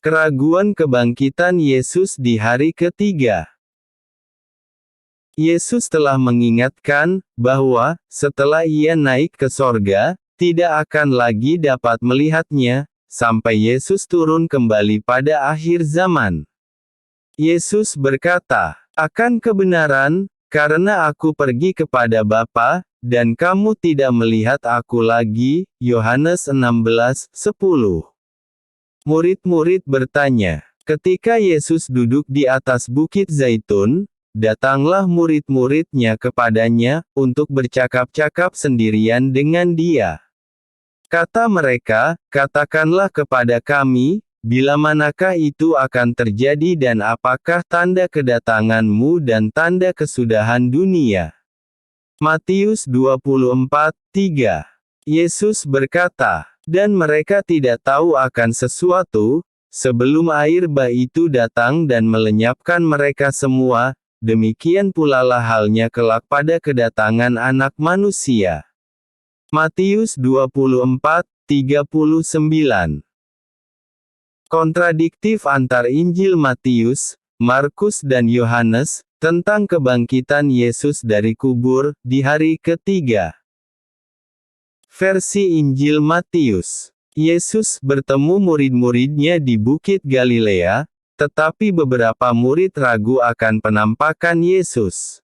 Keraguan kebangkitan Yesus di hari ketiga. Yesus telah mengingatkan bahwa setelah Ia naik ke sorga, tidak akan lagi dapat melihatnya, sampai Yesus turun kembali pada akhir zaman. Yesus berkata, "Akan kebenaran, karena Aku pergi kepada Bapa, dan kamu tidak melihat Aku lagi." Yohanes 16:10. Murid-murid bertanya. Ketika Yesus duduk di atas Bukit Zaitun, datanglah murid-muridnya kepadanya, untuk bercakap-cakap sendirian dengan Dia. Kata mereka, "Katakanlah kepada kami, bila manakah itu akan terjadi dan apakah tanda kedatangan-Mu dan tanda kesudahan dunia?" Matius 24:3. Yesus berkata, "Dan mereka tidak tahu akan sesuatu, sebelum air bah itu datang dan melenyapkan mereka semua, demikian pula lah halnya kelak pada kedatangan Anak Manusia." Matius 24:39. Kontradiktif antar Injil Matius, Markus dan Yohanes, tentang kebangkitan Yesus dari kubur, di hari ketiga. Versi Injil Matius. Yesus bertemu murid-muridnya di Bukit Galilea, tetapi beberapa murid ragu akan penampakan Yesus.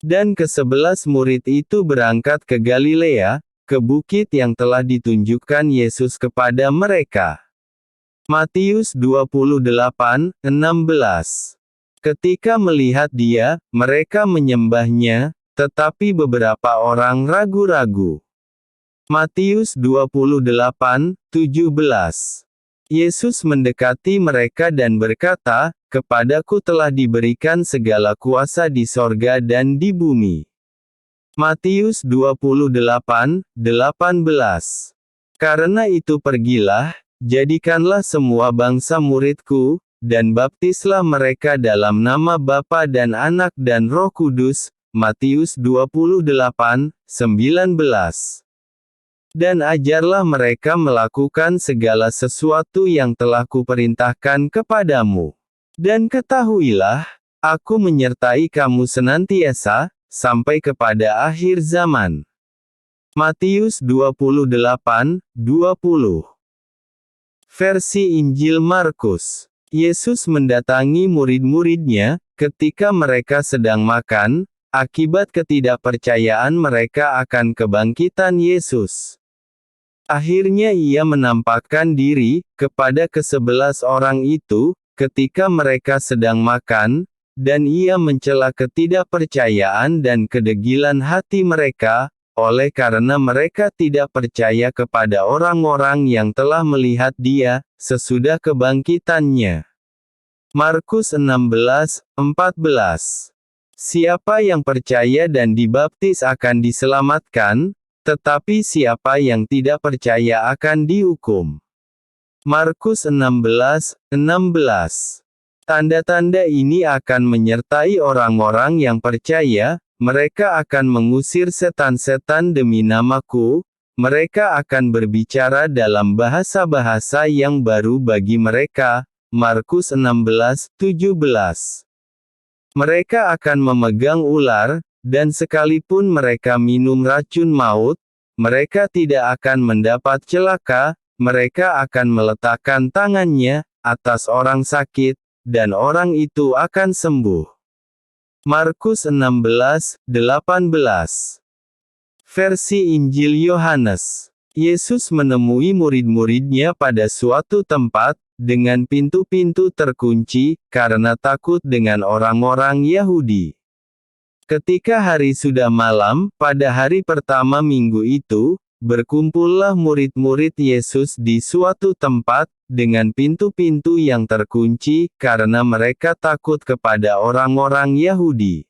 Dan ke-11 murid itu berangkat ke Galilea, ke bukit yang telah ditunjukkan Yesus kepada mereka. Matius 28:16. Ketika melihat Dia, mereka menyembahnya, tetapi beberapa orang ragu-ragu. Matius 28:17. Yesus mendekati mereka dan berkata, "Kepadaku telah diberikan segala kuasa di sorga dan di bumi." Matius 28:18. Karena itu pergilah, jadikanlah semua bangsa muridku, dan baptislah mereka dalam nama Bapa dan Anak dan Roh Kudus. Matius 28:19. Dan ajarlah mereka melakukan segala sesuatu yang telah kuperintahkan kepadamu. Dan ketahuilah, Aku menyertai kamu senantiasa, sampai kepada akhir zaman. Matius 28:20. Versi Injil Markus. Yesus mendatangi murid-muridnya, ketika mereka sedang makan, akibat ketidakpercayaan mereka akan kebangkitan Yesus. Akhirnya Ia menampakkan diri kepada ke-11 orang itu, ketika mereka sedang makan, dan Ia mencela ketidakpercayaan dan kedegilan hati mereka, oleh karena mereka tidak percaya kepada orang-orang yang telah melihat Dia, sesudah kebangkitannya. Markus 16:14. Siapa yang percaya dan dibaptis akan diselamatkan, tetapi siapa yang tidak percaya akan dihukum. Markus 16:16. Tanda-tanda ini akan menyertai orang-orang yang percaya, mereka akan mengusir setan-setan demi namaku, mereka akan berbicara dalam bahasa-bahasa yang baru bagi mereka. Markus 16:17. Mereka akan memegang ular, dan sekalipun mereka minum racun maut, mereka tidak akan mendapat celaka, mereka akan meletakkan tangannya atas orang sakit, dan orang itu akan sembuh. Markus 16:18. Versi Injil Yohanes. Yesus menemui murid-muridnya pada suatu tempat, dengan pintu-pintu terkunci, karena takut dengan orang-orang Yahudi. Ketika hari sudah malam, pada hari pertama minggu itu, berkumpullah murid-murid Yesus di suatu tempat, dengan pintu-pintu yang terkunci, karena mereka takut kepada orang-orang Yahudi.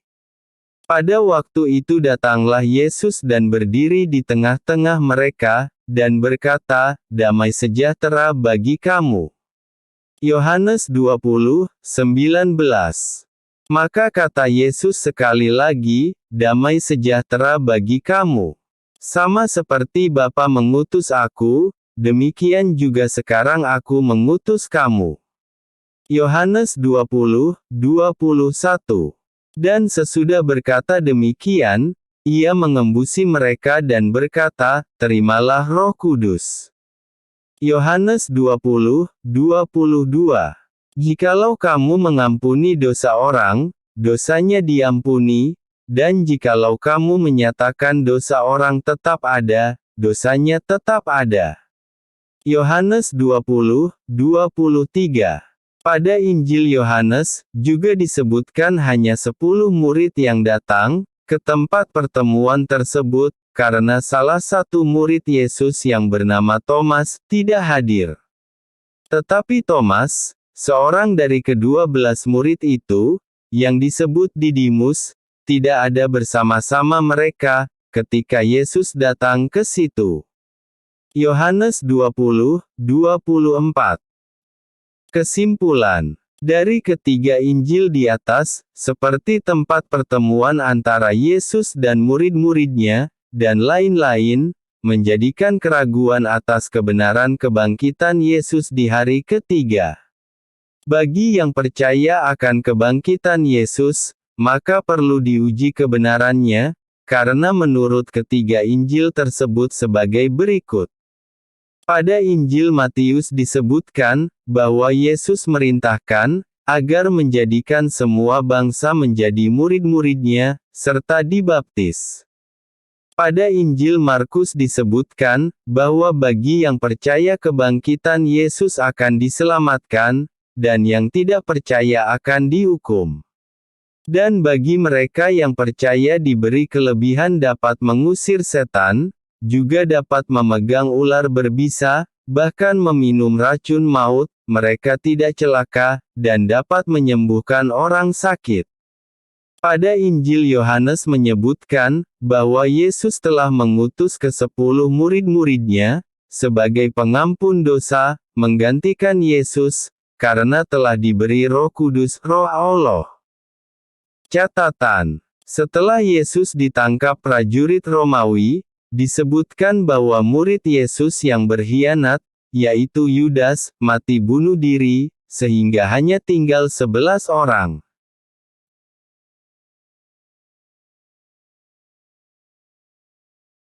Pada waktu itu datanglah Yesus dan berdiri di tengah-tengah mereka, dan berkata, "Damai sejahtera bagi kamu." Yohanes 20:19. Maka kata Yesus sekali lagi, "Damai sejahtera bagi kamu. Sama seperti Bapa mengutus aku, demikian juga sekarang aku mengutus kamu. Yohanes 20:21. Dan sesudah berkata demikian, ia mengembusi mereka dan berkata, terimalah Roh Kudus. Yohanes 20:22. Jikalau kamu mengampuni dosa orang, dosanya diampuni, dan jikalau kamu menyatakan dosa orang tetap ada, dosanya tetap ada. Yohanes 20:23. Pada Injil Yohanes, juga disebutkan hanya 10 murid yang datang ke tempat pertemuan tersebut, karena salah satu murid Yesus yang bernama Thomas tidak hadir. Tetapi Thomas, seorang dari ke-12 murid itu, yang disebut Didimus, tidak ada bersama-sama mereka ketika Yesus datang ke situ. Yohanes 20:24. Kesimpulan dari ketiga Injil di atas, seperti tempat pertemuan antara Yesus dan murid-muridnya, dan lain-lain, menjadikan keraguan atas kebenaran kebangkitan Yesus di hari ketiga. Bagi yang percaya akan kebangkitan Yesus, maka perlu diuji kebenarannya, karena menurut ketiga Injil tersebut sebagai berikut. Pada Injil Matius disebutkan, bahwa Yesus merintahkan, agar menjadikan semua bangsa menjadi murid-muridnya, serta dibaptis. Pada Injil Markus disebutkan, bahwa bagi yang percaya kebangkitan Yesus akan diselamatkan, dan yang tidak percaya akan dihukum. Dan bagi mereka yang percaya diberi kelebihan dapat mengusir setan, juga dapat memegang ular berbisa, bahkan meminum racun maut, mereka tidak celaka, dan dapat menyembuhkan orang sakit. Pada Injil Yohanes menyebutkan, bahwa Yesus telah mengutus ke-10 murid-muridnya, sebagai pengampun dosa, menggantikan Yesus, karena telah diberi Roh Kudus, Roh Allah. Catatan: setelah Yesus ditangkap prajurit Romawi, disebutkan bahwa murid Yesus yang berkhianat, yaitu Yudas, mati bunuh diri, sehingga hanya tinggal 11 orang.